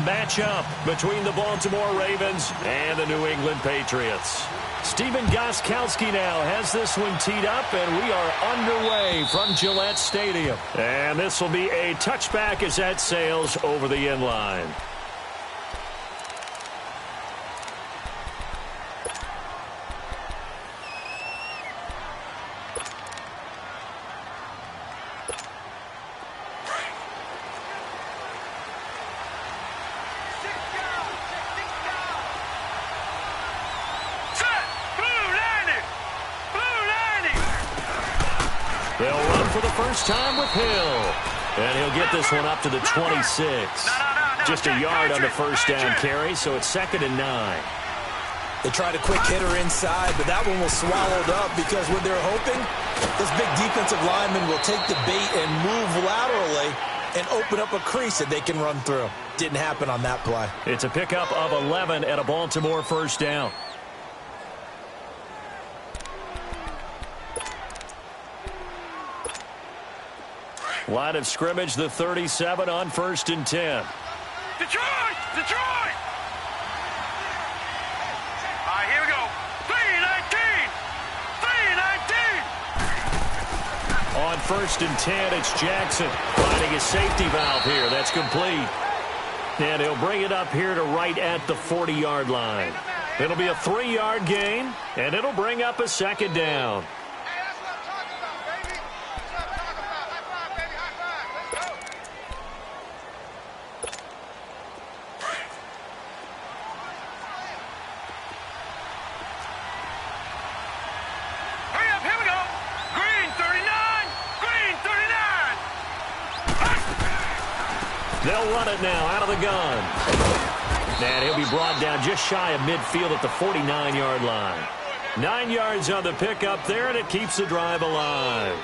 matchup between the Baltimore Ravens and the New England Patriots. Stephen Gostkowski now has this one teed up, and we are underway from Gillette Stadium. And this will be a touchback as that sails over the end line. They'll run for the first time with Hill. And he'll get this one up to the 26. Just a yard on the first down carry, so it's 2nd and 9. They tried a quick hitter inside, but that one was swallowed up because what they're hoping, this big defensive lineman will take the bait and move laterally and open up a crease that they can run through. Didn't happen on that play. It's a pickup of 11 at a Baltimore first down. Line of scrimmage, the 37 on 1st and 10. Detroit! Detroit! All right, here we go. 3-19! 3-19! On 1st and 10, it's Jackson finding his safety valve here. That's complete. And he'll bring it up here to right at the 40-yard line. It'll be a 3-yard gain, and it'll bring up a 2nd down. They'll run it now out of the gun. And he'll be brought down just shy of midfield at the 49-yard line. 9 yards on the pickup there, and it keeps the drive alive.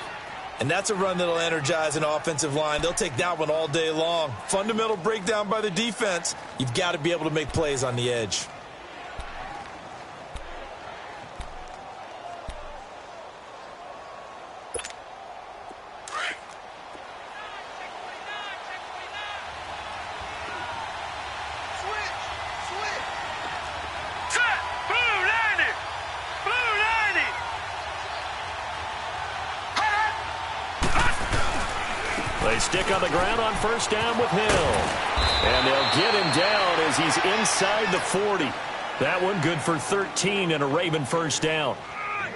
And that's a run that'll energize an offensive line. They'll take that one all day long. Fundamental breakdown by the defense. You've got to be able to make plays on the edge. They stick on the ground on first down with Hill. And they'll get him down as he's inside the 40. That one good for 13 and a Raven first down.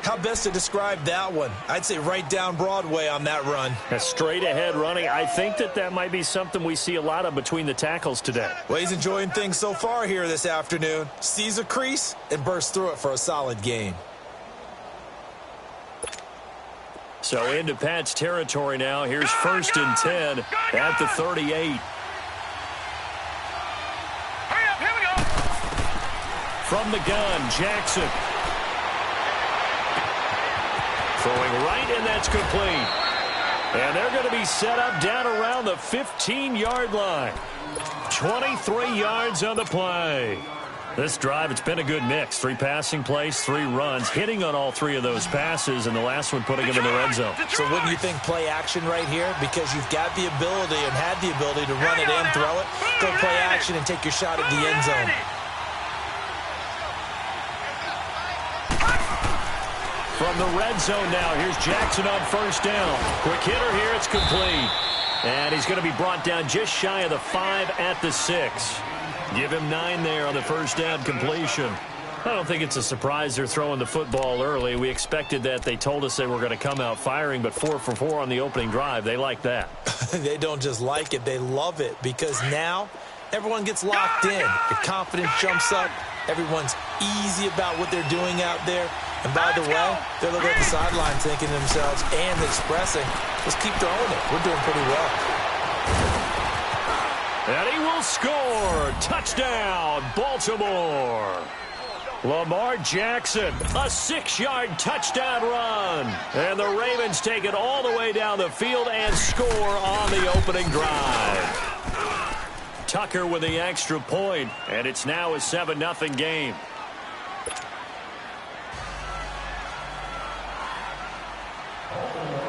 How best to describe that one? I'd say right down Broadway on that run. A straight ahead running. I think that might be something we see a lot of between the tackles today. Well, he's enjoying things so far here this afternoon. Sees a crease and bursts through it for a solid gain. So into Pat's territory now. Here's 1st and 10 at the 38. Hurry up, here we go. From the gun, Jackson. Throwing right, and that's complete. And they're going to be set up down around the 15-yard line. 23 yards on the play. This drive, it's been a good mix. 3 passing plays, 3 runs, hitting on all 3 of those passes, and the last one putting him in the red zone. So wouldn't you think play action right here? Because you've got the ability and had the ability to run it and throw it. Go play action and take your shot at the end zone. From the red zone now, here's Jackson on first down. Quick hitter here, it's complete. And he's going to be brought down just shy of the 5 at the 6. Give him 9 there on the first down completion. I don't think it's a surprise they're throwing the football early. We expected that. They told us they were going to come out firing, but 4 for 4 on the opening drive. They like that. They don't just like it, they love it, because now everyone gets locked in. Your confidence jumps up. Everyone's easy about what they're doing out there. And by the way, they're looking at the sideline thinking to themselves and expressing, just keep throwing it. We're doing pretty well. And he will score. Touchdown, Baltimore. Lamar Jackson, a 6-yard touchdown run. And the Ravens take it all the way down the field and score on the opening drive. Tucker with the extra point, and it's now a 7-0 game.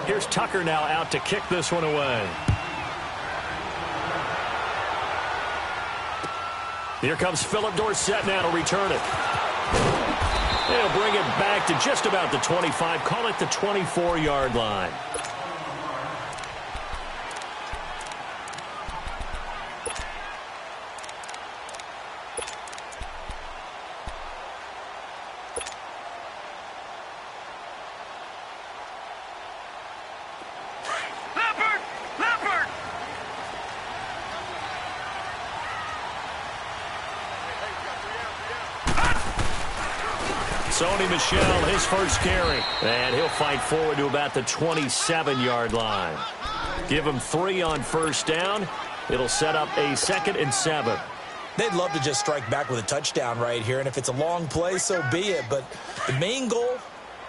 Here's Tucker now out to kick this one away. Here comes Philip Dorsett now to return it. They'll bring it back to just about the 25. Call it the 24-yard line. Sony Michel, his first carry. And he'll fight forward to about the 27-yard line. Give him 3 on first down. It'll set up a 2nd and 7. They'd love to just strike back with a touchdown right here, and if it's a long play, so be it. But the main goal,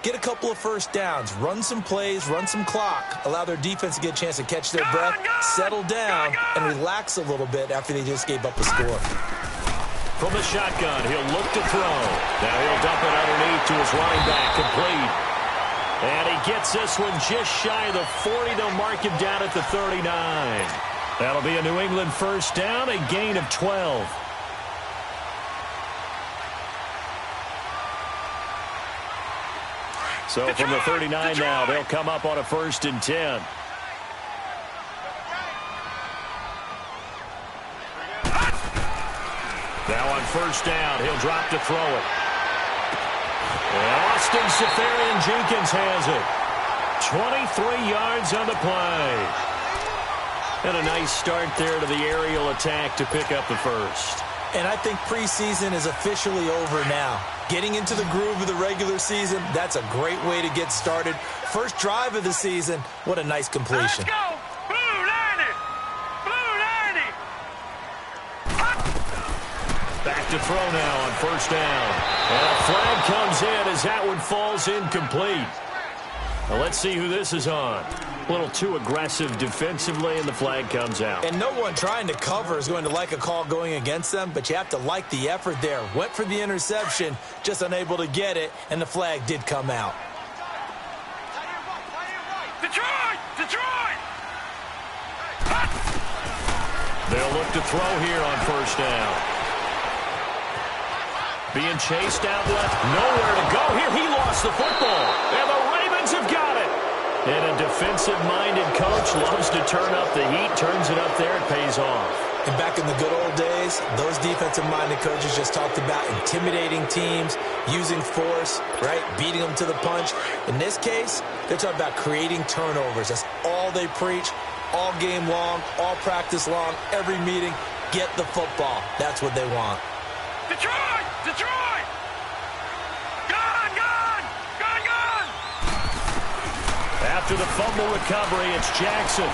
get a couple of first downs, run some plays, run some clock, allow their defense to get a chance to catch their breath, settle down, and relax a little bit after they just gave up a score. From the shotgun, he'll look to throw. Now he'll dump it underneath to his running back, complete. And he gets this one just shy of the 40. They'll mark him down at the 39. That'll be a New England first down, a gain of 12. So from the 39 now, they'll come up on a 1st and 10. Now on first down, he'll drop to throw it. And Austin Seferian-Jenkins has it. 23 yards on the play. And a nice start there to the aerial attack to pick up the first. And I think preseason is officially over now. Getting into the groove of the regular season, that's a great way to get started. First drive of the season, what a nice completion. Let's go! Blue 90! Blue 90! Back to throw now on first down. And a flag comes in as that one falls incomplete. Now let's see who this is on. A little too aggressive defensively, and the flag comes out. And no one trying to cover is going to like a call going against them, but you have to like the effort there. Went for the interception, just unable to get it, and the flag did come out. Detroit! Detroit! They'll look to throw here on first down. Being chased out left, nowhere to go. Here he lost the football, and the Ravens have got it. And a defensive-minded coach loves to turn up the heat, turns it up there, it pays off. And back in the good old days, those defensive-minded coaches just talked about intimidating teams, using force, right, beating them to the punch. In this case, they're talking about creating turnovers. That's all they preach, all game long, all practice long, every meeting. Get the football. That's what they want. Detroit! Detroit! Gone! Gone! Gone! Gone! After the fumble recovery, it's Jackson.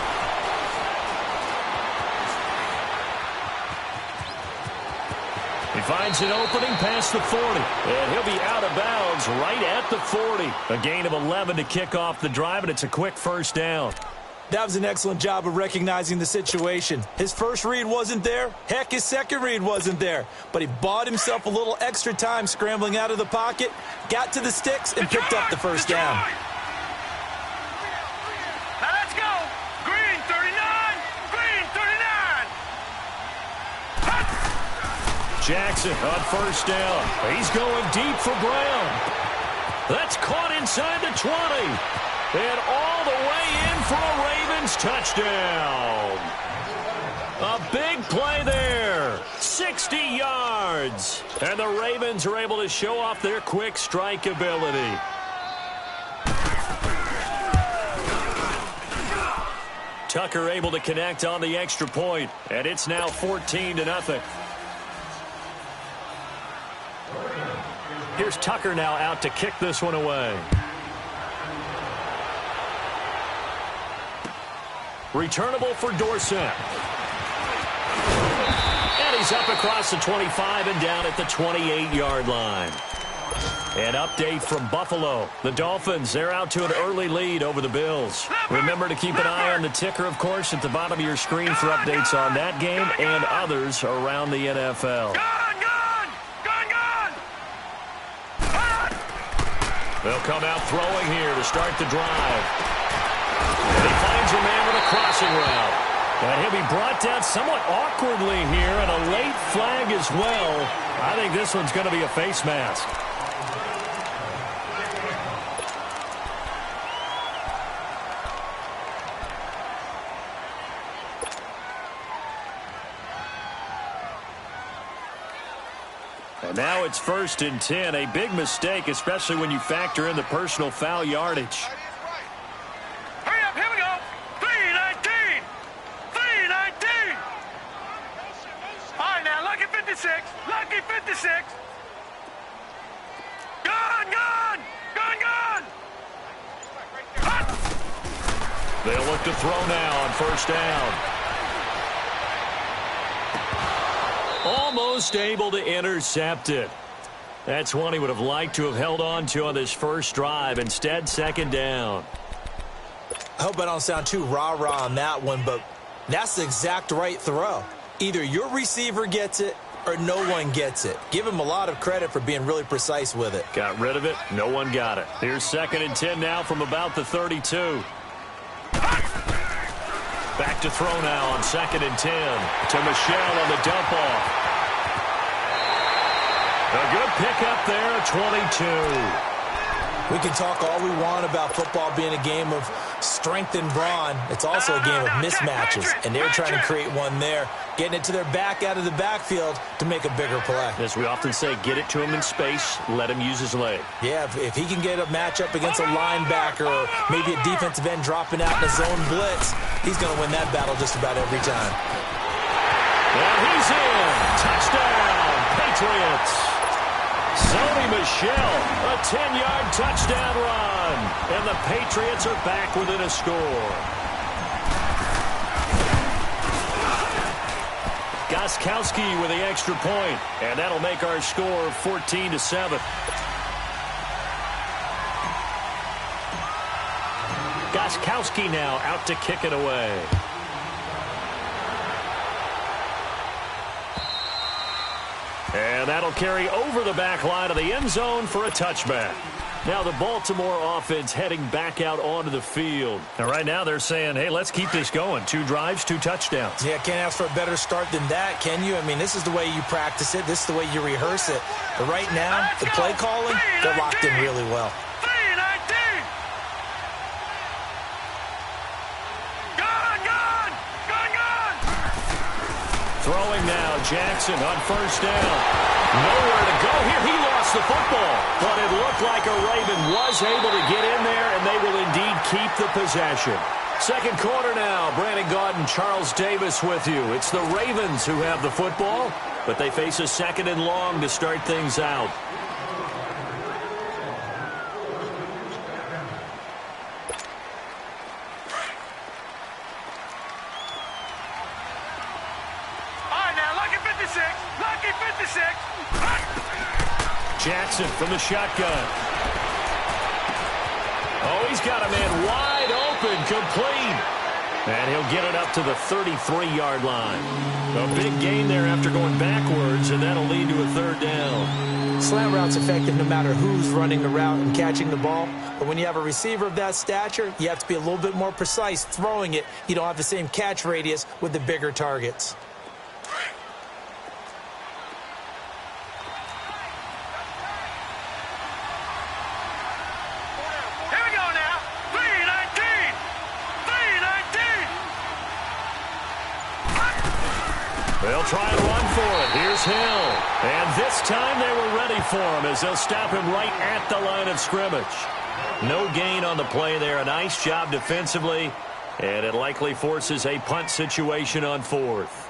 He finds an opening past the 40, and he'll be out of bounds right at the 40. A gain of 11 to kick off the drive, and it's a quick first down. That was an excellent job of recognizing the situation. His first read wasn't there. Heck, his second read wasn't there. But he bought himself a little extra time scrambling out of the pocket, got to the sticks, and picked up the first down. Now let's go! Green 39! Green 39! Jackson on first down. He's going deep for Brown. That's caught inside the 20. And all the way in for a Ravens touchdown. A big play there. 60 yards. And the Ravens are able to show off their quick strike ability. Tucker able to connect on the extra point. And it's now 14-0. Here's Tucker now out to kick this one away. Returnable for Dorsett. And he's up across the 25 and down at the 28-yard line. An update from Buffalo. The Dolphins, they're out to an early lead over the Bills. Remember to keep an eye on the ticker, of course, at the bottom of your screen for updates on that game and others around the NFL. They'll come out throwing here to start the drive. And he finds a man with a crossing route. And he'll be brought down somewhat awkwardly here, and a late flag as well. I think this one's going to be a face mask. And now it's 1st and 10. A big mistake, especially when you factor in the personal foul yardage. Hurry up, here we go. 3:19. 3:19. All right, now, lucky 56. Lucky 56. Gone, gone. Gone, gone. Hot. They'll look to throw now on 1st down. Almost able to intercept it. That's one he would have liked to have held on to on this first drive. Instead, 2nd down. I hope I don't sound too rah-rah on that one, but that's the exact right throw. Either your receiver gets it or no one gets it. Give him a lot of credit for being really precise with it. Got rid of it. No one got it. Here's 2nd and 10 now from about the 32. Back to throw now on 2nd and 10 to Michelle on the dump off. A good pickup there at 22. We can talk all we want about football being a game of strength and brawn. It's also a game of mismatches, and they're trying to create one there, getting it to their back out of the backfield to make a bigger play. As we often say, get it to him in space, let him use his leg. Yeah, if he can get a matchup against a linebacker or maybe a defensive end dropping out in a zone blitz, he's going to win that battle just about every time. And he's in. Touchdown, Patriots. Sony Michel, a 10-yard touchdown run. And the Patriots are back within a score. Gostkowski with the extra point, and that'll make our score 14-7. Gostkowski now out to kick it away. And that'll carry over the back line of the end zone for a touchback. Now the Baltimore offense heading back out onto the field. And right now they're saying, hey, let's keep this going. 2 drives, 2 touchdowns. Yeah, can't ask for a better start than that, can you? I mean, this is the way you practice it. This is the way you rehearse it. But right now, the play calling, they're locked in really well. 3:19. Gone, gone. Gone, gone. Throwing now, Jackson on 1st down. Nowhere to go here. He lost the football. But it looked like a Raven was able to get in there, and they will indeed keep the possession. 2nd quarter now. Brandon Gaudin, Charles Davis with you. It's the Ravens who have the football, but they face a 2nd and long to start things out. Jackson from the shotgun. Oh, he's got a man wide open, complete. And he'll get it up to the 33-yard line. A big gain there after going backwards, and that'll lead to a 3rd down. Slant route's effective no matter who's running the route and catching the ball. But when you have a receiver of that stature, you have to be a little bit more precise throwing it. You don't have the same catch radius with the bigger targets. They'll try and run for it. Here's Hill. And this time they were ready for him as they'll stop him right at the line of scrimmage. No gain on the play there. A nice job defensively. And it likely forces a punt situation on 4th.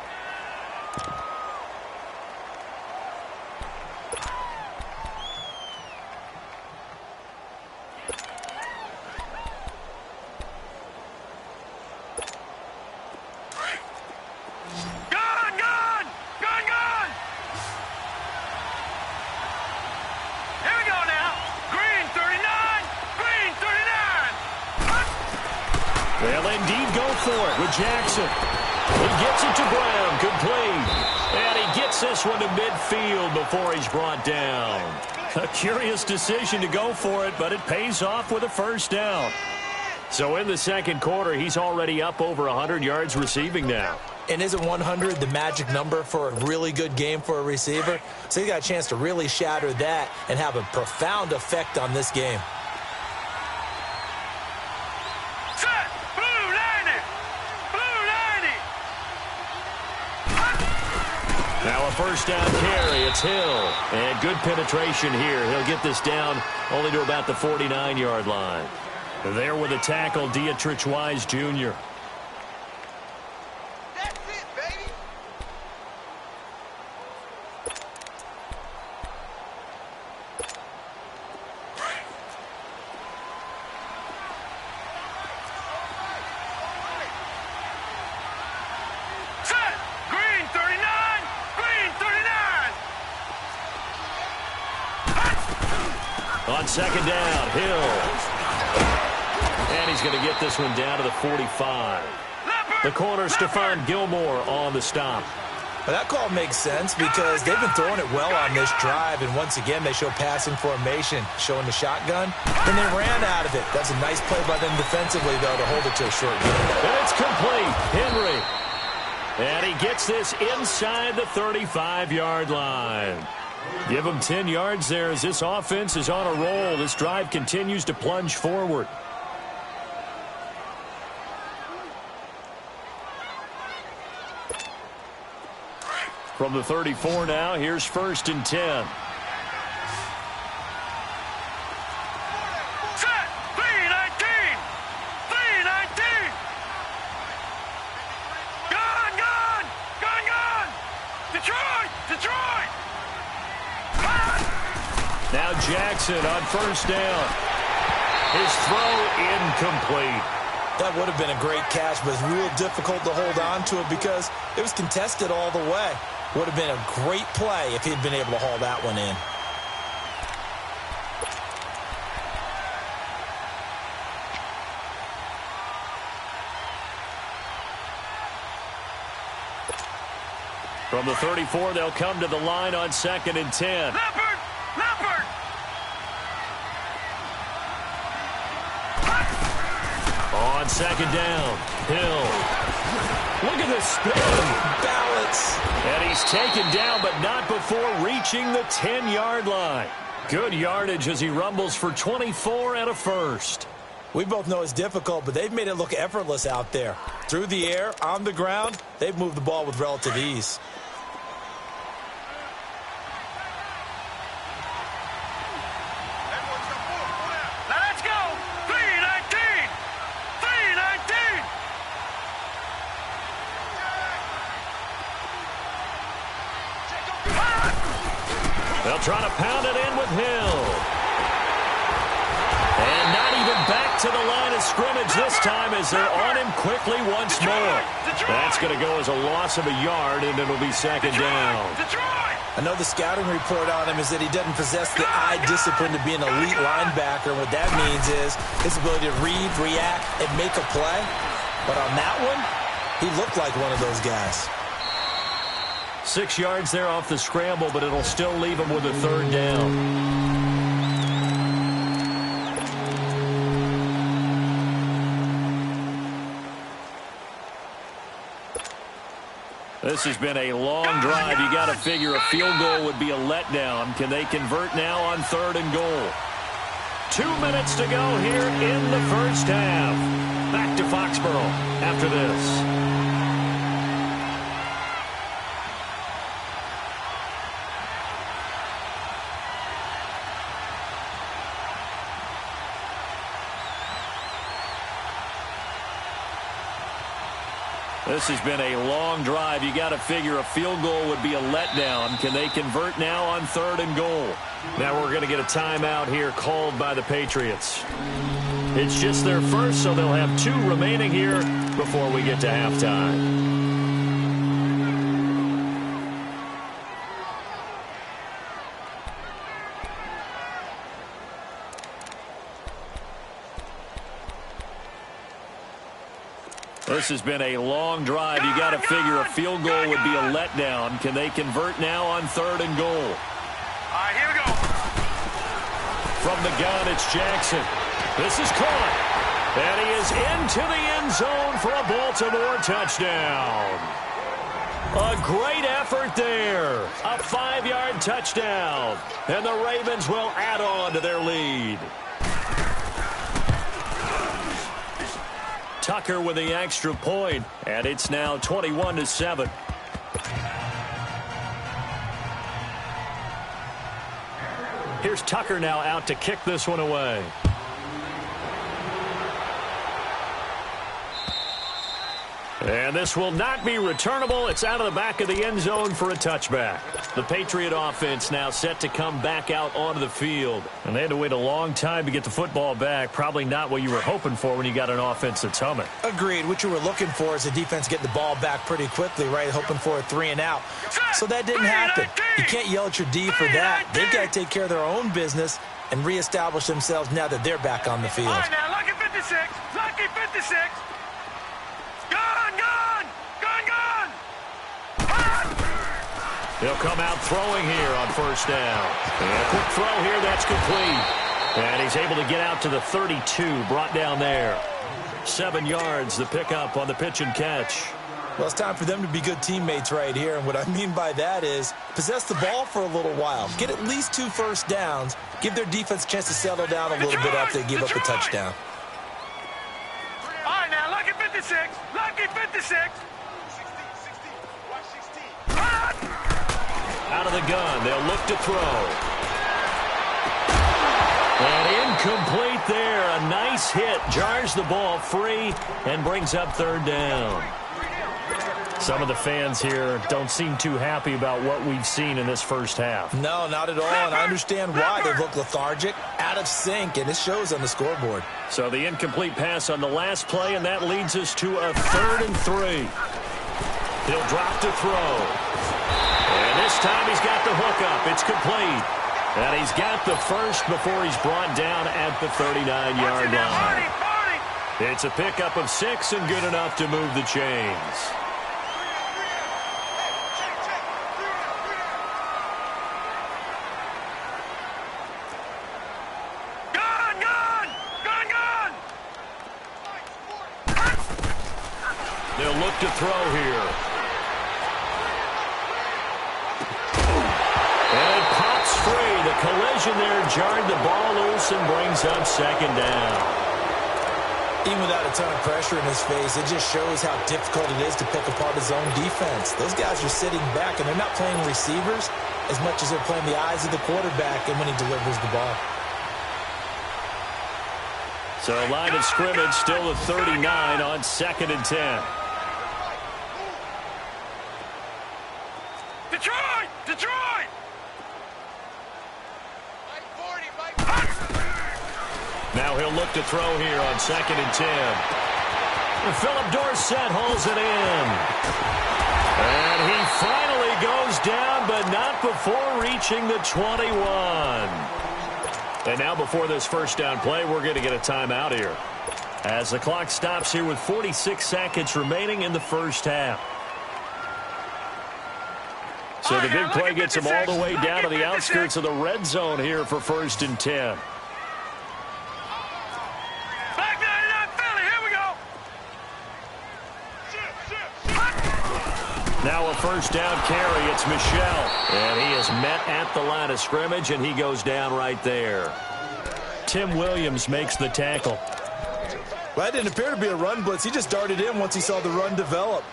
They'll indeed go for it with Jackson. He gets it to Brown, complete. And he gets this one to midfield before he's brought down. A curious decision to go for it, but it pays off with a 1st down. So in the second quarter, he's already up over 100 yards receiving now. And isn't 100 the magic number for a really good game for a receiver? So he got a chance to really shatter that and have a profound effect on this game. Set. Blue 90. Blue 90. Now a first down carry. It's Hill. And good penetration here. He'll get this down only to about the 49-yard line. There with a tackle, Dietrich Wise Jr. That's it, baby. Set. Green 39. Green 39. On second down, Hill. And he's going to get this one down to the 45. The corner, Stephon Gilmore on the stop. Well, that call makes sense because they've been throwing it well on this drive, and once again they show passing formation, showing the shotgun. Then they ran out of it. That's a nice play by them defensively, though, to hold it to a short game. And it's complete. Henry. And he gets this inside the 35-yard line. Give him 10 yards there as this offense is on a roll. This drive continues to plunge forward. From the 34 now, here's first and 10. Set. 319. 319. Gone, gone. Gone, gone. Detroit. Detroit. Now Jackson on first down. His throw incomplete. That would have been a great catch, but it's real difficult to hold on to it because it was contested all the way. Would have been a great play if he'd been able to haul that one in. From the 34, they'll come to the line on second and 10. Leopard. Leopard. On second down, Hill. Look at this spin. Balance. And he's taken down, but not before reaching the 10-yard line. Good yardage as he rumbles for 24 and a first. We both know it's difficult, but they've made it look effortless out there. Through the air, on the ground, they've moved the ball with relative ease. Now let's go. 319. 319. They'll try to pound it in with Hill. And not even back to the line of scrimmage this time as they're on him quickly once more. That's going to go as a loss of a yard, and it'll be second down. I know the scouting report on him is that he doesn't possess the eye discipline to be an elite linebacker. And what that means is his ability to read, react, and make a play. But on that one, he looked like one of those guys. 6 yards there off the scramble, but it'll still leave him with a third down. This has been a long drive. You got to figure a field goal would be a letdown. Can they convert now on third and goal? 2 minutes to go here in the first half. Back to Foxborough after this. This has been a long drive. You got to figure a field goal would be a letdown. Can they convert now on third and goal? Now we're going to get a timeout here called by the Patriots. It's just their first, so they'll have 2 remaining here before we get to halftime. This has been a long drive. You got to figure a field goal would be a letdown. Can they convert now on third and goal? All right, here we go. From the gun, it's Jackson. This is caught. And he is into the end zone for a Baltimore touchdown. A great effort there. A 5-yard touchdown. And the Ravens will add on to their lead. Tucker with the extra point, and it's now 21-7. Here's Tucker now out to kick this one away. And this will not be returnable. It's out of the back of the end zone for a touchback. The Patriot offense now set to come back out onto the field. And they had to wait a long time to get the football back. Probably not what you were hoping for when you got an offense that's humming. Agreed. What you were looking for is a defense getting the ball back pretty quickly, right? Hoping for a 3-and-out. So that didn't happen. You can't yell at your D for that. They've got to take care of their own business and reestablish themselves now that they're back on the field. All right, now, lucky 56. Lucky 56. He'll come out throwing here on first down. And a quick throw here, that's complete. And he's able to get out to the 32, brought down there. 7 yards, the pickup on the pitch and catch. Well, it's time for them to be good teammates right here. And what I mean by that is possess the ball for a little while. Get at least 2 first downs. Give their defense a chance to settle down a little bit after they give up a touchdown. All right, now, lucky 56. Lucky 56. Out of the gun, they'll look to throw. And incomplete there. A nice hit. Jars the ball free and brings up third down. Some of the fans here don't seem too happy about what we've seen in this first half. No, not at all, and I understand why. They look lethargic, out of sync, and it shows on the scoreboard. So the incomplete pass on the last play, and that leads us to a 3rd and 3. He'll drop to throw. And this time he's got the hook up. It's complete. And he's got the first before he's brought down at the 39-yard line. It's a pickup of 6 and good enough to move the chains. They'll look to throw here. And it pops free. The collision there jarred the ball loose and brings up 2nd down. Even without a ton of pressure in his face, it just shows how difficult it is to pick apart his own defense. Those guys are sitting back, and they're not playing receivers as much as they're playing the eyes of the quarterback and when he delivers the ball. So line of scrimmage still at 39 on 2nd and 10. Detroit! Detroit! Now he'll look to throw here on 2nd and 10. And Philip Dorsett hauls it in. And he finally goes down, but not before reaching the 21. And now before this first down play, we're going to get a timeout here. As the clock stops here with 46 seconds remaining in the first half. So the big play gets him all the way down to the outskirts of the red zone here for 1st and 10. Now a first down carry. It's Michel. And he is met at the line of scrimmage, and he goes down right there. Tim Williams makes the tackle. Well, that didn't appear to be a run blitz. He just darted in once he saw the run develop.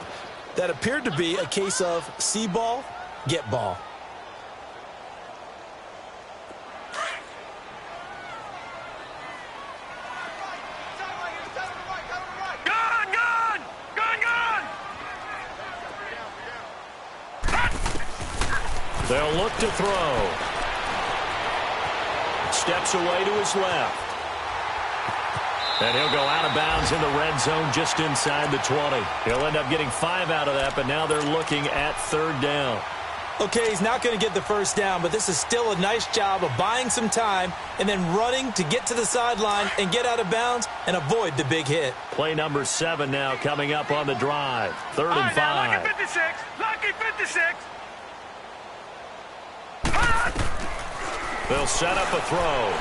That appeared to be a case of see ball, get ball. They'll look to throw. Steps away to his left. And he'll go out of bounds in the red zone just inside the 20. He'll end up getting 5 out of that, but now they're looking at 3rd down. Okay, he's not going to get the first down, but this is still a nice job of buying some time and then running to get to the sideline and get out of bounds and avoid the big hit. Play number 7 now coming up on the drive. 3rd and 5. Lucky 56. Lucky 56. They'll set up a throw.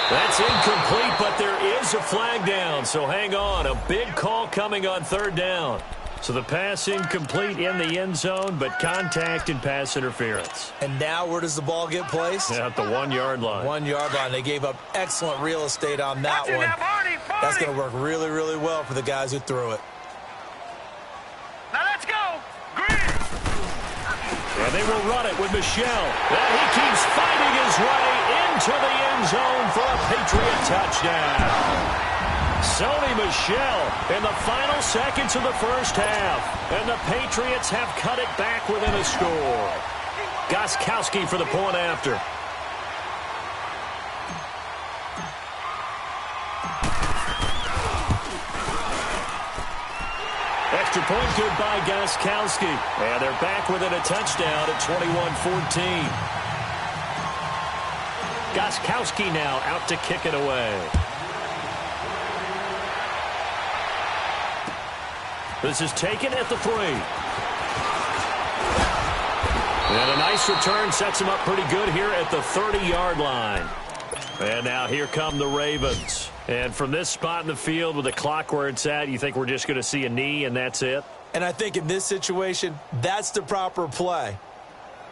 That's incomplete, but there is a flag down, so hang on. A big call coming on third down. So the pass incomplete in the end zone, but contact and pass interference. And now where does the ball get placed? At the 1-yard line. 1-yard line. They gave up excellent real estate on that one. That's going to work really, really well for the guys who threw it. Now let's go. Green. And they will run it with Michelle. And he keeps fighting his way into the end zone for a Patriot touchdown. Sony Michel in the final seconds of the first half. And the Patriots have cut it back within a score. Gostkowski for the point after. Extra point good by Gostkowski. And they're back within a touchdown at 21-14. Gostkowski now out to kick it away. This is taken at the 3. And a nice return sets him up pretty good here at the 30-yard line. And now here come the Ravens. And from this spot in the field with the clock where it's at, you think we're just going to see a knee and that's it? And I think in this situation, that's the proper play.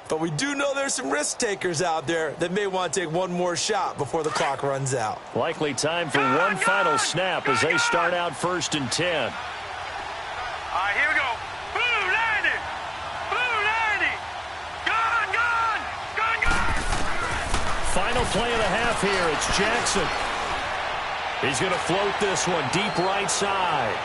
But we do know there's some risk takers out there that may want to take one more shot before the clock runs out. Likely time for one final snap as they start out 1st and 10. All right, here we go. Blue 90. Blue 90. Gone, gone. Gone, gone. Final play of the half here. It's Jackson. He's going to float this one deep right side.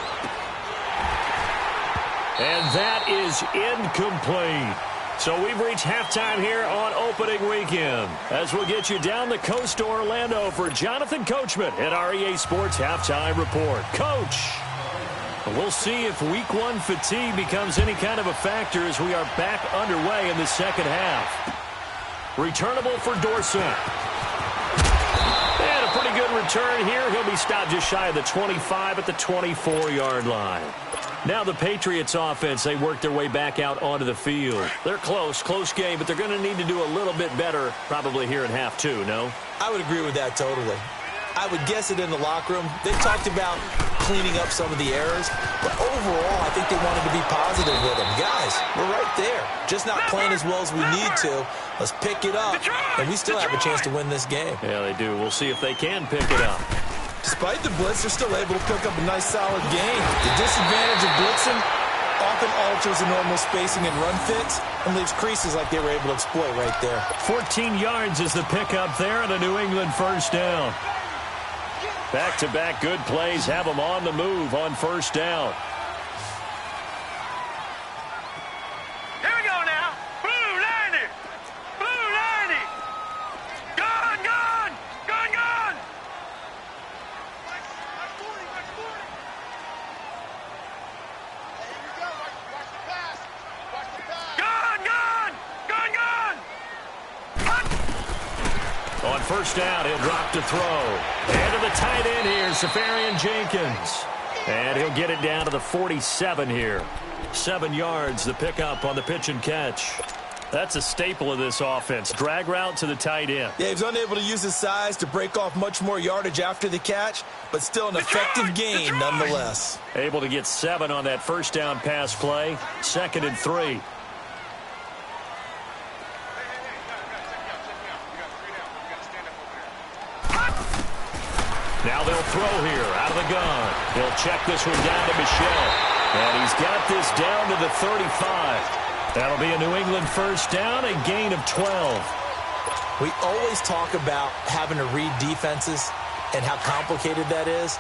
And that is incomplete. So we've reached halftime here on opening weekend. As we'll get you down the coast to Orlando for Jonathan Coachman at our EA Sports Halftime Report. Coach! We'll see if Week 1 fatigue becomes any kind of a factor as we are back underway in the second half. Returnable for Dorsett. And a pretty good return here. He'll be stopped just shy of the 25 at the 24-yard line. Now the Patriots offense, they work their way back out onto the field. They're close game, but they're going to need to do a little bit better probably here in half 2, no? I would agree with that totally. I would guess it in the locker room. They talked about cleaning up some of the errors, but overall, I think they wanted to be positive with them. Guys, we're right there. Just not playing as well as we need to. Let's pick it up, and we still have a chance to win this game. Yeah, they do. We'll see if they can pick it up. Despite the blitz, they're still able to pick up a nice, solid gain. The disadvantage of blitzing often alters the normal spacing and run fits and leaves creases like they were able to exploit right there. 14 yards is the pickup there and a New England first down. Back-to-back good plays have them on the move on first down. Here we go now. Blue 90. Blue 90. Gone, gone. Gone, gone. Gone, gone. Gone, gone. On first down, he'll drop to throw. And to the tight end here, Safarian Jenkins. And he'll get it down to the 47 here. 7 yards, the pickup on the pitch and catch. That's a staple of this offense. Drag route to the tight end. Yeah, he's unable to use his size to break off much more yardage after the catch, but still an effective gain nonetheless. Able to get 7 on that first down pass play. 2nd and 3. Now they'll throw here out of the gun. He'll check this one down to Michel. And he's got this down to the 35. That'll be a New England first down, a gain of 12. We always talk about having to read defenses and how complicated that is.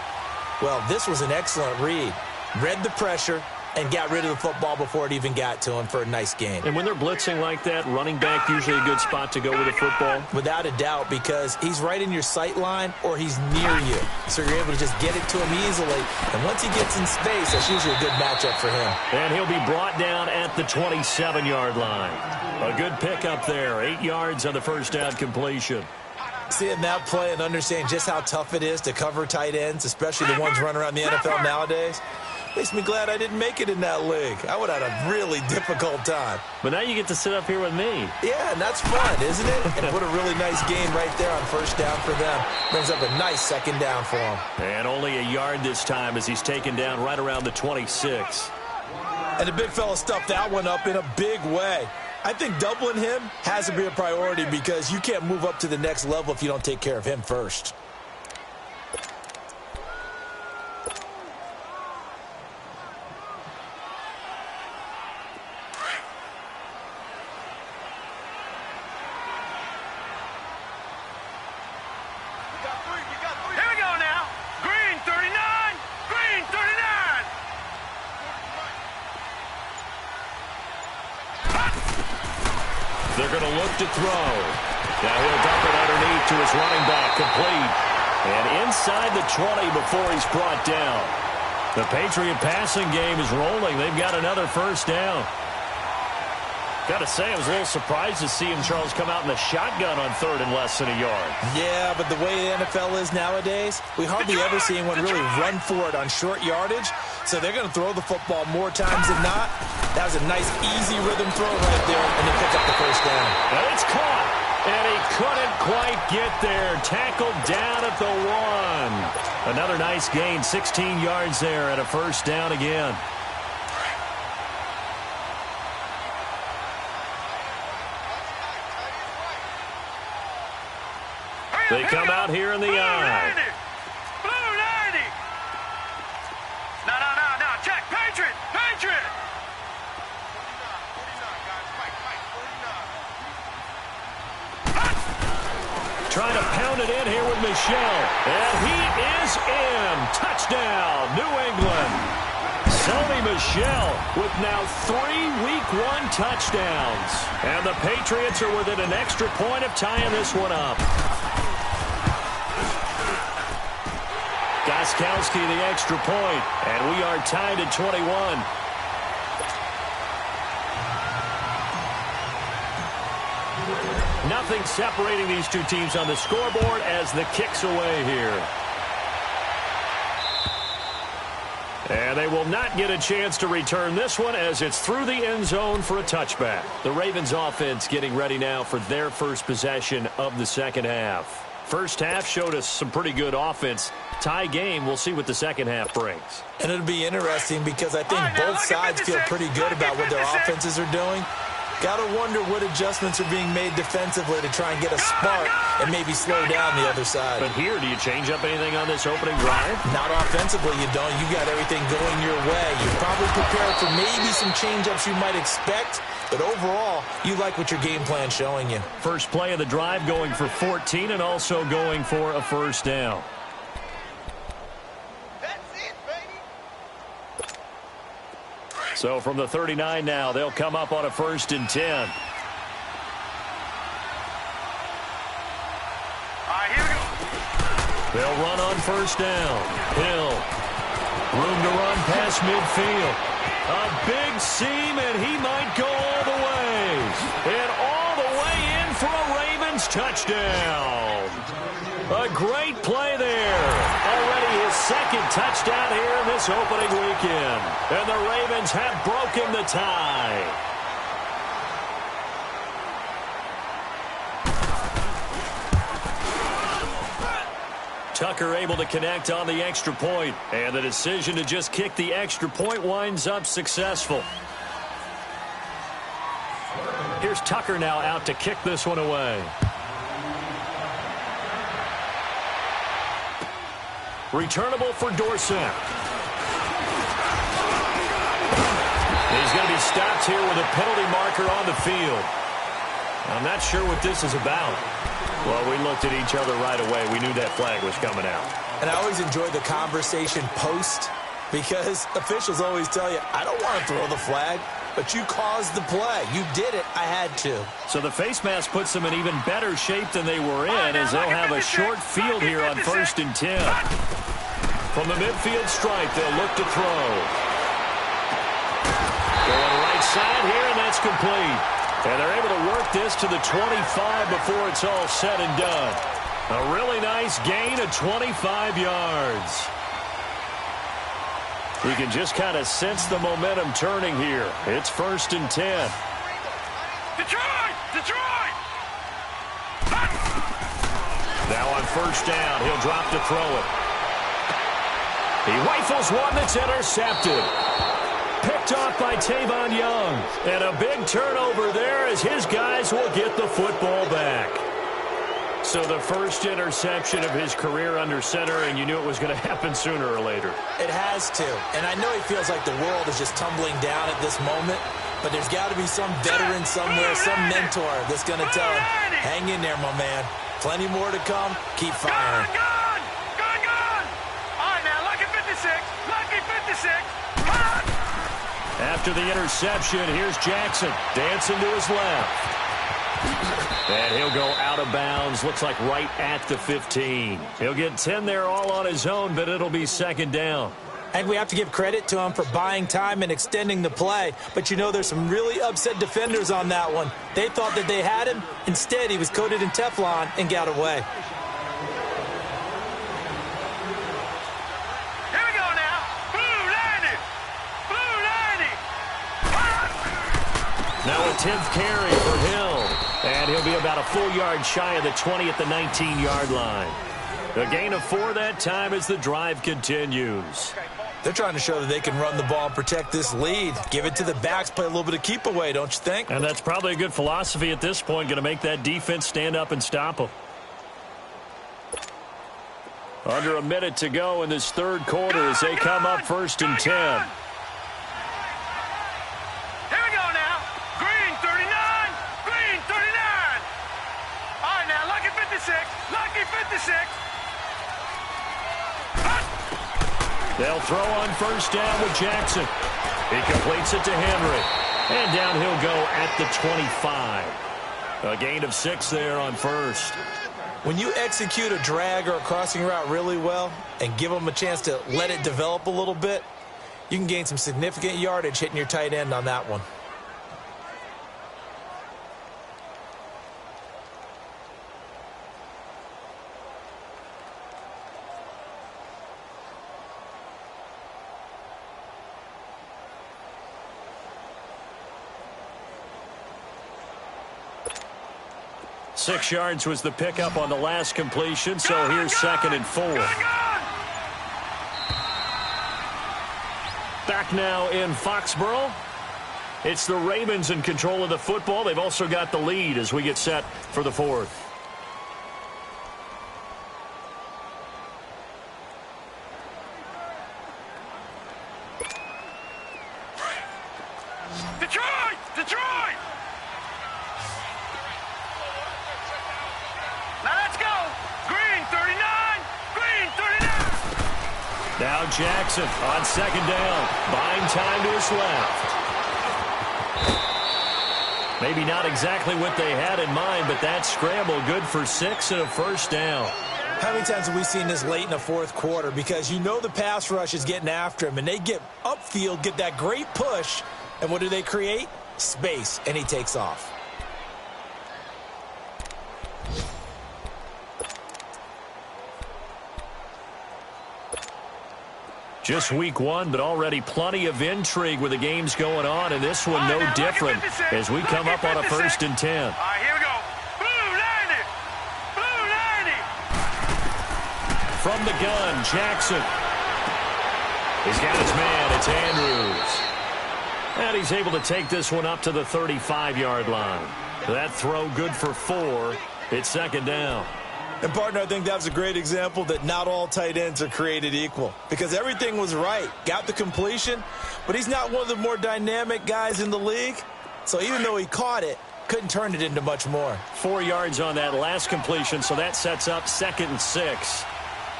Well, this was an excellent read. Read the pressure and got rid of the football before it even got to him for a nice gain. And when they're blitzing like that, running back usually a good spot to go with the football? Without a doubt, because he's right in your sight line or he's near you. So you're able to just get it to him easily. And once he gets in space, that's usually a good matchup for him. And he'll be brought down at the 27-yard line. A good pickup there. 8 yards on the first down completion. Seeing that play and understanding just how tough it is to cover tight ends, especially the ones running around the NFL nowadays. Makes me glad I didn't make it in that league. I would have had a really difficult time. But now you get to sit up here with me. Yeah, and that's fun, isn't it? And put a really nice game right there on first down for them. Brings up a nice second down for them. And only a yard this time as he's taken down right around the 26. And the big fella stuffed that one up in a big way. I think doubling him has to be a priority because you can't move up to the next level if you don't take care of him first. They're going to look to throw. Now he'll dump it underneath to his running back, complete. And inside the 20 before he's brought down. The Patriot passing game is rolling. They've got another first down. Got to say, I was a little surprised to see him, Charles, come out in the shotgun on third and less than a yard. Yeah, but the way the NFL is nowadays, we hardly ever see anyone really run for it on short yardage. So they're going to throw the football more times than not. That was a nice, easy rhythm throw right there, and they pick up the first down. And it's caught, and he couldn't quite get there. Tackled down at the 1. Another nice gain, 16 yards there, and a first down again. They come out here in the eye. Blue 90. No. Check. Patriot. Trying to pound it in here with Michel. And he is in. Touchdown, New England. Sony Michel with now 3 Week 1 touchdowns. And the Patriots are within an extra point of tying this one up. Gostkowski the extra point, and we are tied at 21. Nothing separating these two teams on the scoreboard as the kick's away here. And they will not get a chance to return this one as it's through the end zone for a touchback. The Ravens offense getting ready now for their first possession of the second half. First half showed us some pretty good offense. Tie game, we'll see what the second half brings. And it'll be interesting because I think both sides feel pretty good about what their offenses are doing. Got to wonder what adjustments are being made defensively to try and get a spark and maybe slow down the other side. But here, do you change up anything on this opening drive? Not offensively, you don't. You got everything going your way. You're probably prepared for maybe some change-ups you might expect, but overall, you like what your game plan's showing you. First play of the drive going for 14 and also going for a first down. So from the 39 now, they'll come up on a 1st and 10. All right, here we go. They'll run on first down. Hill. Room to run past midfield. A big seam, and he might go all the way. And all the way in for a Ravens touchdown. A great play there. Already his second touchdown here in this opening weekend. And the Ravens have broken the tie. Tucker able to connect on the extra point. And the decision to just kick the extra point winds up successful. Here's Tucker now out to kick this one away. Returnable for Dorsett. He's going to be stopped here with a penalty marker on the field. I'm not sure what this is about. Well, we looked at each other right away. We knew that flag was coming out. And I always enjoy the conversation post because officials always tell you, I don't want to throw the flag, but you caused the play. You did it. I had to. So the face mask puts them in even better shape than they were in as they'll have a short field here on 1st and 10. From the midfield stripe, they'll look to throw. Going right side here, and that's complete. And they're able to work this to the 25 before it's all said and done. A really nice gain of 25 yards. You can just kind of sense the momentum turning here. It's 1st and 10. Detroit! Detroit! Now on 1st down, he'll drop to throw it. He rifles one that's intercepted. Picked off by Tavon Young. And a big turnover there as his guys will get the football back. So the first interception of his career under center, and you knew it was going to happen sooner or later. It has to. And I know he feels like the world is just tumbling down at this moment, but there's got to be some veteran somewhere, some mentor that's going to tell him, hang in there, my man. Plenty more to come. Keep firing. Gone! Gone! Gone! All right, now, lucky 56. Lucky 56. Run! After the interception, here's Jackson dancing to his left. And he'll go out of bounds, looks like right at the 15. He'll get 10 there all on his own, but it'll be 2nd down. And we have to give credit to him for buying time and extending the play. But you know there's some really upset defenders on that one. They thought that they had him. Instead, he was coated in Teflon and got away. Here we go now. Blue 90. Blue 90. Now a 10th carry for Hill. And he'll be about a full yard shy of the 20 at the 19-yard line. A gain of 4 that time as the drive continues. They're trying to show that they can run the ball and protect this lead. Give it to the backs, play a little bit of keep away, don't you think? And that's probably a good philosophy at this point, going to make that defense stand up and stop them. Under a minute to go in this 3rd quarter as they come up 1st and 10. Lucky 56. They'll throw on 1st down with Jackson. He completes it to Henry. And down he'll go at the 25. A gain of 6 there on 1st. When you execute a drag or a crossing route really well and give them a chance to let it develop a little bit, you can gain some significant yardage hitting your tight end on that one. Six yards was the pickup on the last completion, so here's 2nd and 4. Back now in Foxborough. It's the Ravens in control of the football. They've also got the lead as we get set for the 4th. Detroit! Detroit! Now let's go. Green 39. Green 39. Now Jackson on 2nd down. Buying time to his left. Maybe not exactly what they had in mind, but that scramble good for 6 and a 1st down. How many times have we seen this late in the 4th quarter? Because you know the pass rush is getting after him, and they get upfield, get that great push, and what do they create? Space, and he takes off. Just week 1, but already plenty of intrigue with the games going on, and this one no different as we come up on a 1st and 10. All right, here we go. Blue 90. Blue 90. From the gun, Jackson. He's got his man. It's Andrews. And he's able to take this one up to the 35-yard line. That throw good for 4. It's 2nd down. And, partner, I think that was a great example that not all tight ends are created equal. Because everything was right. Got the completion, but he's not one of the more dynamic guys in the league. So even though he caught it, couldn't turn it into much more. 4 yards on that last completion, so that sets up 2nd and 6. All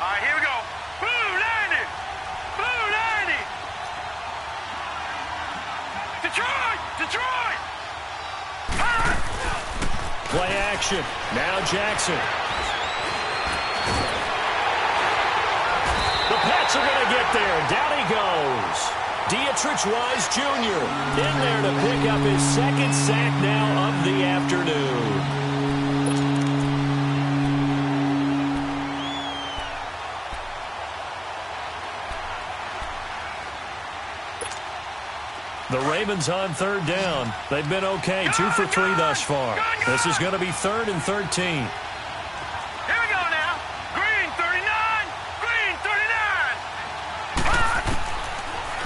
right, here we go. Blue 90. Blue 90. Detroit. Detroit. Play action. Now Jackson. The Pats are going to get there. Down he goes. Dietrich Wise Jr. in there to pick up his 2nd sack now of the afternoon. The Ravens on third down. They've been okay, 2 for 3 thus far. This is going to be 3rd and 13. Here we go now. Green 39. Green 39.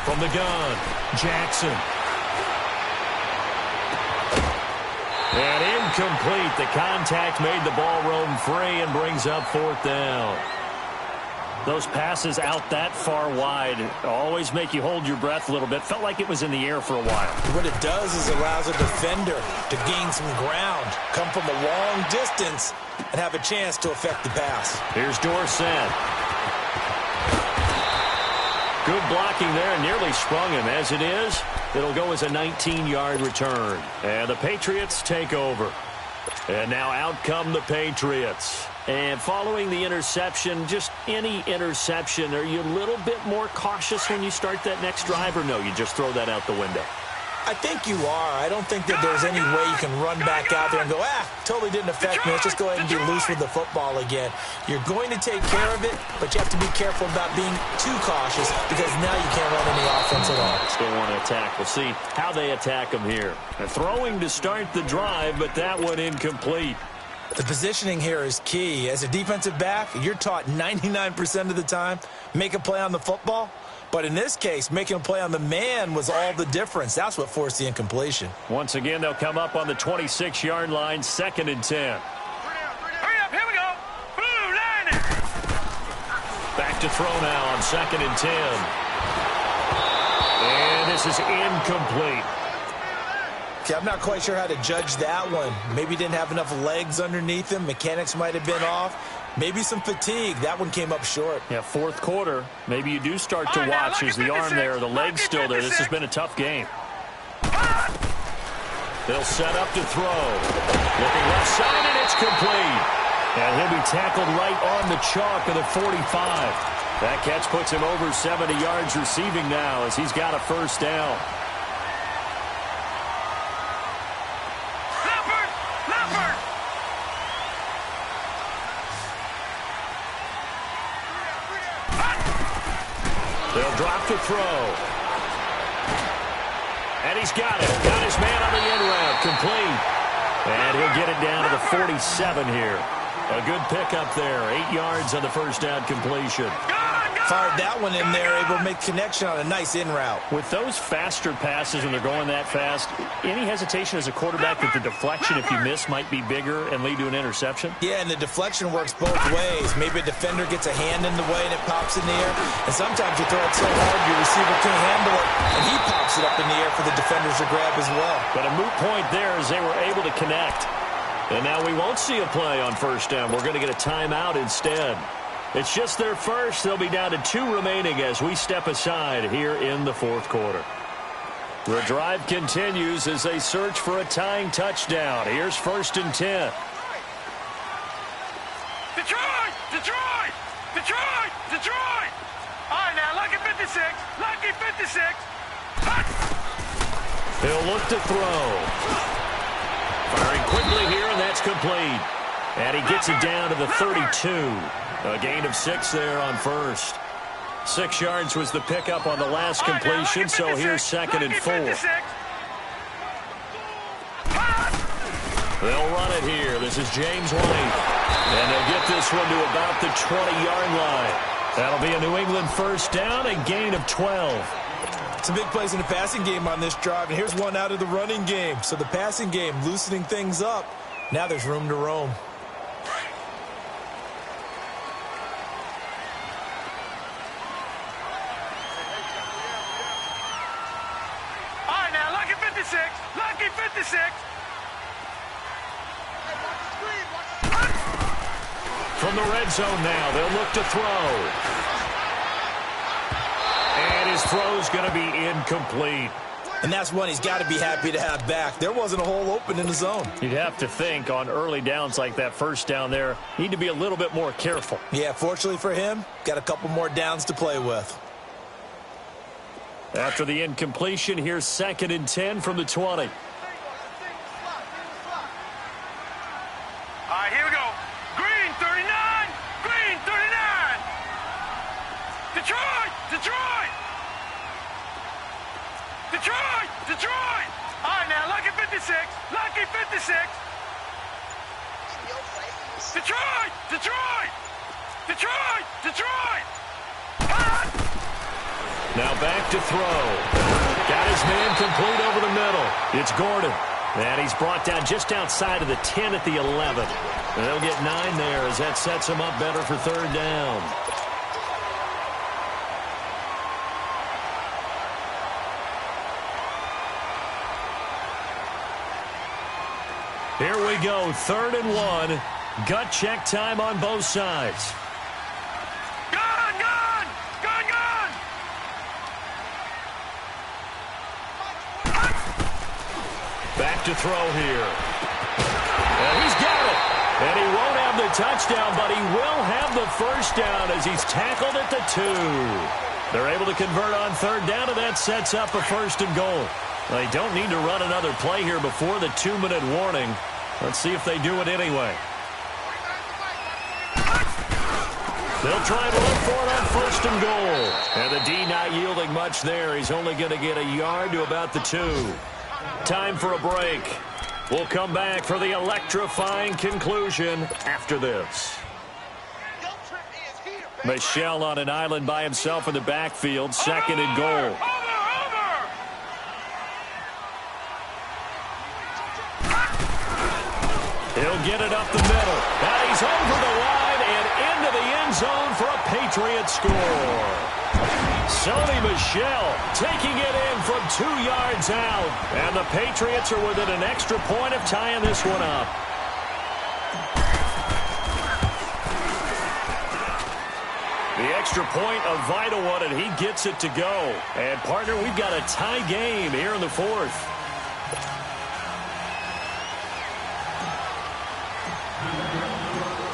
From the gun, Jackson. And incomplete. The contact made the ball roam free and brings up 4th down. Those passes out that far wide always make you hold your breath a little bit. Felt like it was in the air for a while. What it does is allows a defender to gain some ground, come from a long distance, and have a chance to affect the pass. Here's Dorsett. Good blocking there, nearly sprung him. As it is, it'll go as a 19-yard return. And the Patriots take over. And now out come the Patriots. And following the interception, just any interception, are you a little bit more cautious when you start that next drive, or no, you just throw that out the window? I think you are. I don't think that there's any way you can run back out there and go, totally didn't affect me. Let's just go ahead and be loose with the football again. You're going to take care of it, but you have to be careful about being too cautious because now you can't run any offense at all. Still want to attack. We'll see how they attack them here. They're throwing to start the drive, but that one incomplete. The positioning here is key. As a defensive back, you're taught 99% of the time, make a play on the football. But in this case, making a play on the man was all the difference. That's what forced the incompletion. Once again, they'll come up on the 26-yard line, 2nd and 10. Hurry up, here we go. Blue line it. Back to throw now on 2nd and 10. And this is incomplete. Okay, I'm not quite sure how to judge that one. Maybe didn't have enough legs underneath him. Mechanics might have been off. Maybe some fatigue. That one came up short. Yeah, 4th quarter. Maybe you do start to watch as the arm there, the leg's still there. This has been a tough game. They'll set up to throw. Looking left side, and it's complete. And he'll be tackled right on the chalk of the 45. That catch puts him over 70 yards receiving now as he's got a 1st down. They'll drop to throw. And he's got it. Got his man on the in route. Complete. And he'll get it down to the 47 here. A good pickup there. 8 yards on the 1st down completion. Fired that one in there, able to make connection on a nice in route. With those faster passes when they're going that fast, any hesitation as a quarterback that the deflection, if you miss, might be bigger and lead to an interception? Yeah, and the deflection works both ways. Maybe a defender gets a hand in the way and it pops in the air. And sometimes you throw it so hard your receiver can't handle it, and he pops it up in the air for the defenders to grab as well. But a moot point there as they were able to connect. And now we won't see a play on 1st down. We're going to get a timeout instead. It's just their first. They'll be down to 2 remaining as we step aside here in the 4th quarter. The drive continues as they search for a tying touchdown. Here's 1st and 10. Detroit! Detroit! Detroit! Detroit! All right, now, lucky 56. Lucky 56. He'll look to throw. Firing quickly here, and that's complete. And he gets it down to the 32. A gain of 6 there on 1st. 6 yards was the pickup on the last completion, so here's 2nd and 4. They'll run it here. This is James White. And they'll get this one to about the 20-yard line. That'll be a New England 1st down, a gain of 12. Some big plays in the passing game on this drive, and here's one out of the running game. So the passing game loosening things up. Now there's room to roam. All right, now, lucky 56. Lucky 56. From the red zone now, they'll look to throw. And his throw's going to be incomplete. And that's one he's got to be happy to have back. There wasn't a hole open in the zone. You'd have to think on early downs like that 1st down there, need to be a little bit more careful. Yeah, fortunately for him, got a couple more downs to play with. After the incompletion, here's 2nd and 10 from the 20. All right, here we go. Green 39. Green 39. Detroit. Detroit. Detroit. Detroit! All right, now, lucky 56. Lucky 56. Detroit! Detroit! Detroit! Detroit! Hot! Now back to throw. Got his man complete over the middle. It's Gordon. And he's brought down just outside of the 10 at the 11. And they'll get 9 there as that sets him up better for third down. Here we go, 3rd and 1. Gut check time on both sides. Gun! Gun! Gun! Gun! Back to throw here. And he's got it. And he won't have the touchdown, but he will have the first down as he's tackled at the 2. They're able to convert on third down, and that sets up a 1st and goal. They don't need to run another play here before the 2-minute warning. Let's see if they do it anyway. They'll try and run for it on 1st and goal. And the D not yielding much there. He's only going to get a yard to about the 2. Time for a break. We'll come back for the electrifying conclusion after this. Michel on an island by himself in the backfield. 2nd and goal. He'll get it up the middle. And he's over the line and into the end zone for a Patriot score. Sony Michel taking it in from 2 yards out. And the Patriots are within an extra point of tying this one up. The extra point, a vital one, and he gets it to go. And, partner, we've got a tie game here in the 4th.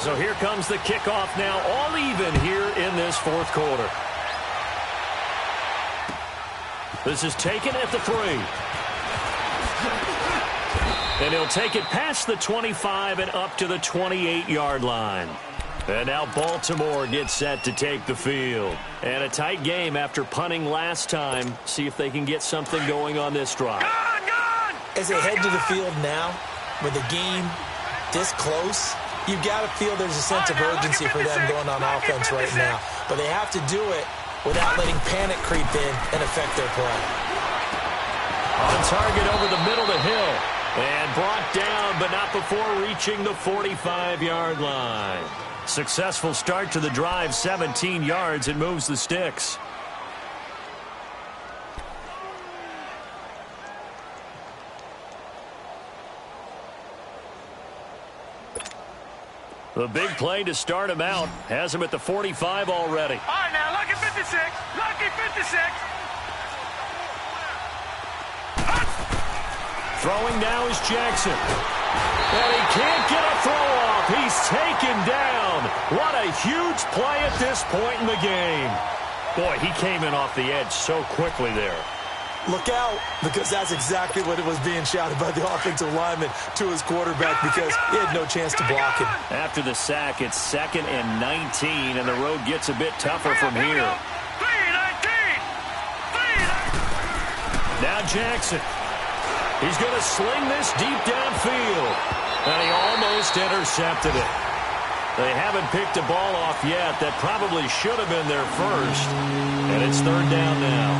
So here comes the kickoff now, all even here in this 4th quarter. This is taken at the 3. And he'll take it past the 25 and up to the 28-yard line. And now Baltimore gets set to take the field. And a tight game after punting last time. See if they can get something going on this drive. As they head to the field now, with the game this close, you've got to feel there's a sense of urgency for them going on offense right now. But they have to do it without letting panic creep in and affect their play. On target over the middle to Hill. And brought down, but not before reaching the 45-yard line. Successful start to the drive, 17 yards, and moves the sticks. The big play to start him out has him at the 45 already. All right, now, lucky 56. Lucky 56. Throwing now is Jackson. And he can't get a throw off. He's taken down. What a huge play at this point in the game. Boy, he came in off the edge so quickly there. Look out, because that's exactly what it was being shouted by the offensive lineman to his quarterback, because he had no chance to block him. After the sack, it's 2nd and 19, and the road gets a bit tougher from here. 3-19. Now Jackson. He's going to sling this deep downfield. And he almost intercepted it. They haven't picked a ball off yet. That probably should have been their first. And it's 3rd down now.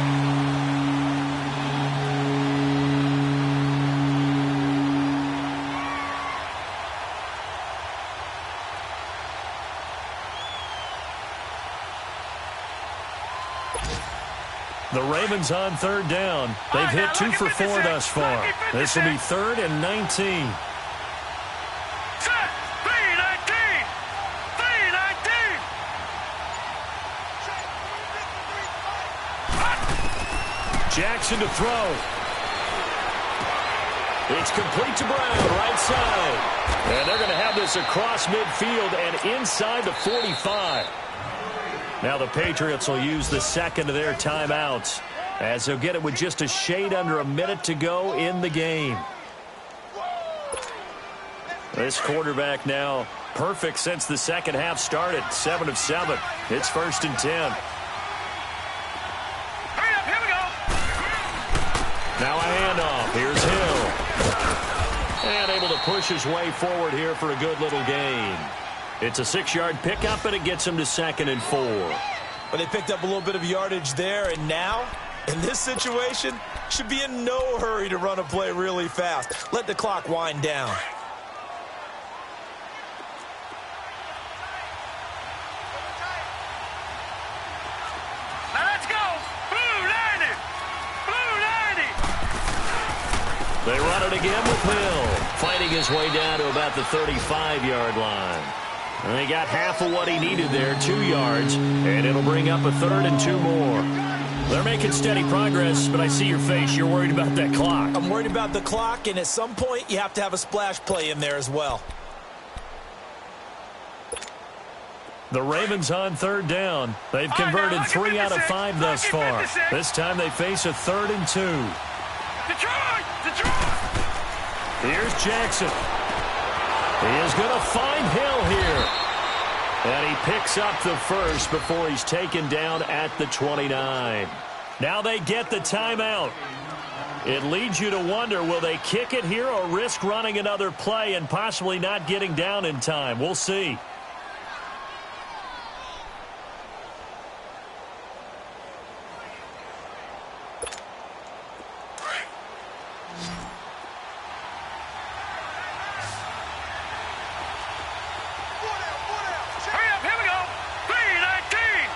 The Ravens on 3rd down. They've hit 2 for 4 thus far. This will be 3rd and 19. Set. 3-19. 3-19. Jackson to throw. It's complete to Brown, right side. And they're going to have this across midfield and inside the 45. Now the Patriots will use the 2nd of their timeouts as they'll get it with just a shade under a minute to go in the game. This quarterback now perfect since the second half started. 7 of 7. It's 1st and 10. Hurry up, here we go. Now a push his way forward here for a good little gain. It's a 6-yard pickup, and it gets him to 2nd and 4. But they picked up a little bit of yardage there, and now, in this situation, should be in no hurry to run a play really fast. Let the clock wind down. Now let's go. Blue 90. Blue 90. They run it again with Hill, fighting his way down to about the 35-yard line. And he got half of what he needed there, 2 yards, and it'll bring up a 3rd and 2 more. They're making steady progress, but I see your face. You're worried about that clock. I'm worried about the clock, and at some point, you have to have a splash play in there as well. The Ravens on 3rd down. They've converted 3 out of 5 thus far. This time they face a 3rd and 2. Detroit! Detroit! Here's Jackson. He is going to find Hill here. And he picks up the first before he's taken down at the 29. Now they get the timeout. It leads you to wonder, will they kick it here or risk running another play and possibly not getting down in time? We'll see. Hurry up, here we go. 319.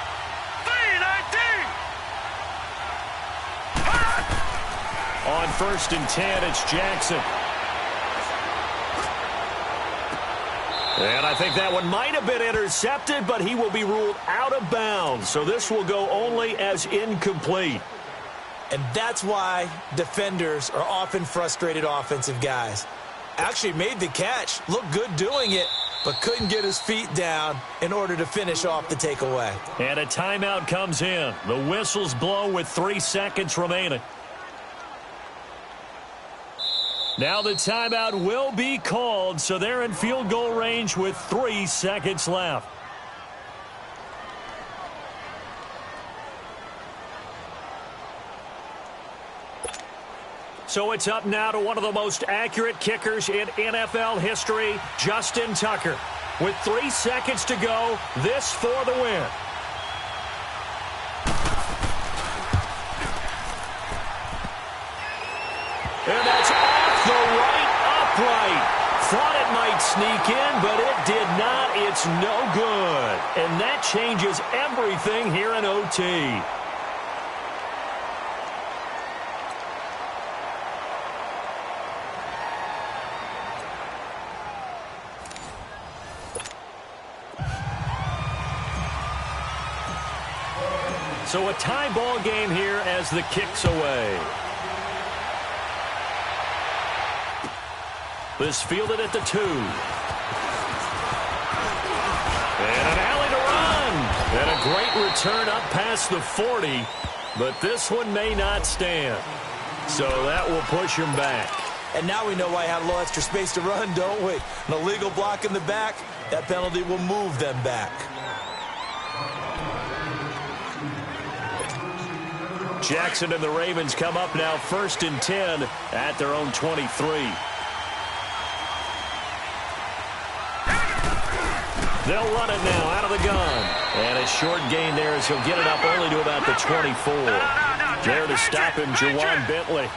319. On 1st and 10, it's Jackson. And I think that one might have been intercepted, but he will be ruled out of bounds. So this will go only as incomplete. And that's why defenders are often frustrated offensive guys. Actually made the catch, looked good doing it, but couldn't get his feet down in order to finish off the takeaway. And a timeout comes in. The whistle's blown with 3 seconds remaining. Now the timeout will be called, so they're in field goal range with 3 seconds left. So it's up now to one of the most accurate kickers in NFL history, Justin Tucker. With 3 seconds to go, this for the win. And that's off the right upright. Thought it might sneak in, but it did not. It's no good. And that changes everything here in OT. So a tie ball game here as the kick's away. This fielded at the 2. And an alley to run. And a great return up past the 40. But this one may not stand. So that will push him back. And now we know why he had a little extra space to run, don't we? An illegal block in the back, that penalty will move them back. Jackson and the Ravens come up now 1st and 10 at their own 23. They'll run it now out of the gun. And a short gain there as he'll get it up only to about the 24. There to stop him, Jawan Bentley.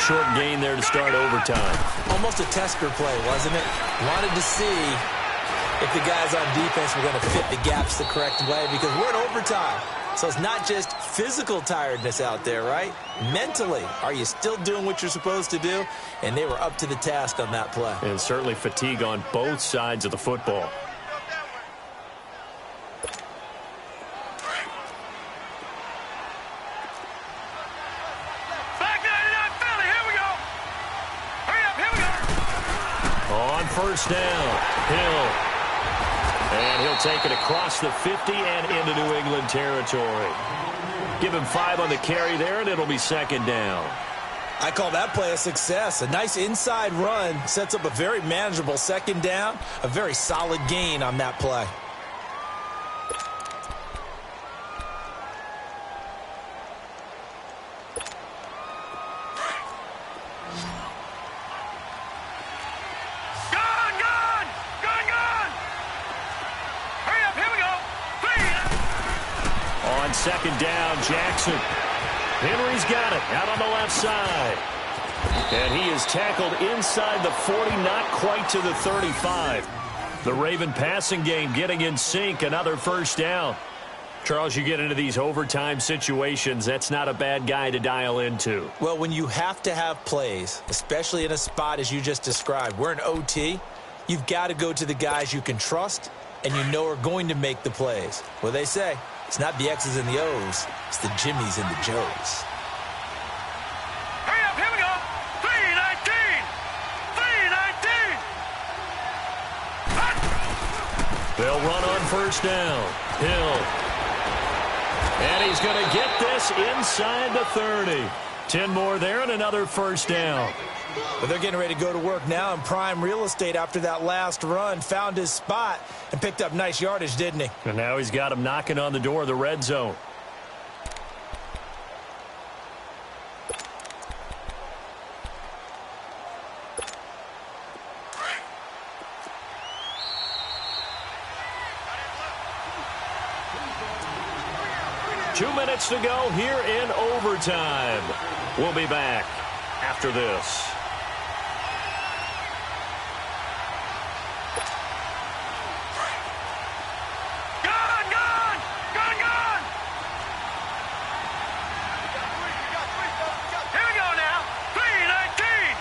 Short gain there to start overtime. Almost a tester play, wasn't it? Wanted to see if the guys on defense were going to fit the gaps the correct way, because we're in overtime. So it's not just physical tiredness out there, right? Mentally, are you still doing what you're supposed to do? And they were up to the task on that play. And certainly fatigue on both sides of the football. Back 99 Philly, here we go. Hurry up, here we go. On 1st down, Hill. And he'll take it across the 50 and into New England territory. Give him 5 on the carry there, and it'll be 2nd down. I call that play a success. A nice inside run sets up a very manageable 2nd down. A very solid gain on that play. second down, Jackson. Henry's got it out on the left side. And he is tackled inside the 40, not quite to the 35. The Raven passing game getting in sync, another first down. Charles, you get into these overtime situations, that's not a bad guy to dial into. Well, when you have to have plays, especially in a spot as you just described, we're in OT, you've got to go to the guys you can trust and you know are going to make the plays. Well, they say it's not the X's and the O's, it's the Jimmies and the Joes. Hurry up, here we go. 319. 319. They'll run on first down. Hill. And he's going to get this inside the 30. 10 more there and another first down. But they're getting ready to go to work now in prime real estate after that last run. Found his spot and picked up nice yardage, didn't he? And now he's got him knocking on the door of the red zone. Two minutes to go here in overtime. We'll be back after this. Gone, gone, gone, gone. Here we go now. 319.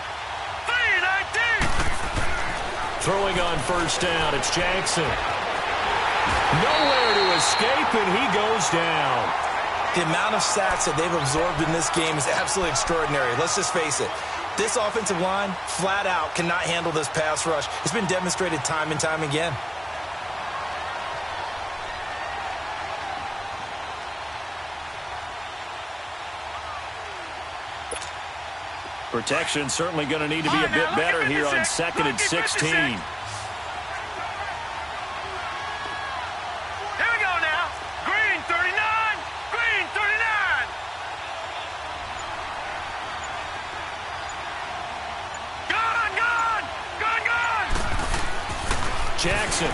319. Throwing on first down, it's Jackson. Nowhere to escape, and he goes down. The amount of sacks that they've absorbed in this game is absolutely extraordinary. Let's just face it. This offensive line, flat out, cannot handle this pass rush. It's been demonstrated time and time again. Protection certainly going to need to be a bit better here on 2nd and 16. Jackson.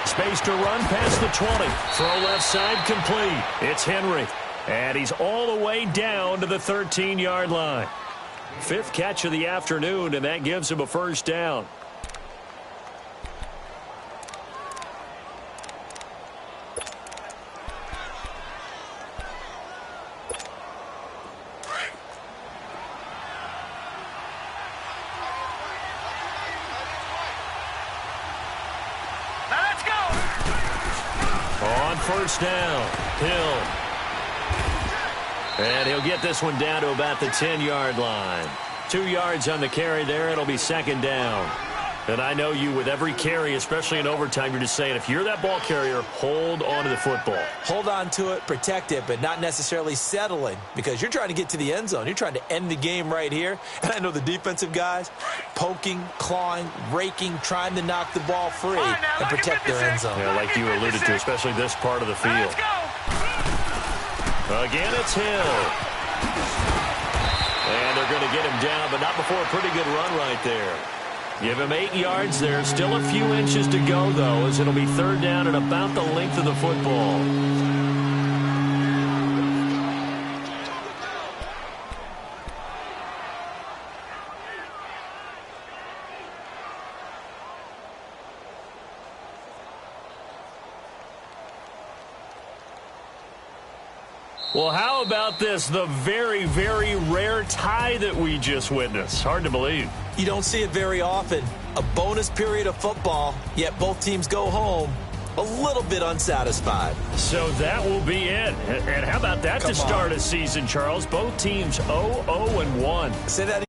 Space to run past the 20. Throw left side complete. It's Henry. And he's all the way down to the 13-yard line. 5th catch of the afternoon, and that gives him a first down. First down, Hill. And he'll get this one down to about the 10-yard line. 2 yards on the carry there. It'll be second down. And I know you, with every carry, especially in overtime, you're just saying, if you're that ball carrier, hold on to the football. Hold on to it, protect it, but not necessarily settling, because you're trying to get to the end zone. You're trying to end the game right here. And I know the defensive guys poking, clawing, raking, trying to knock the ball free and protect their end zone. Yeah, like you alluded to, especially this part of the field. Again, it's Hill. And they're going to get him down, but not before a pretty good run right there. Give him 8 yards there. Still a few inches to go, though, as it'll be third down at about the length of the football. Well, how about this? The very, very rare tie that we just witnessed. Hard to believe. You don't see it very often. A bonus period of football, yet both teams go home a little bit unsatisfied. So that will be it. And how about that to start a season, Charles? Both teams 0-0-1. Say that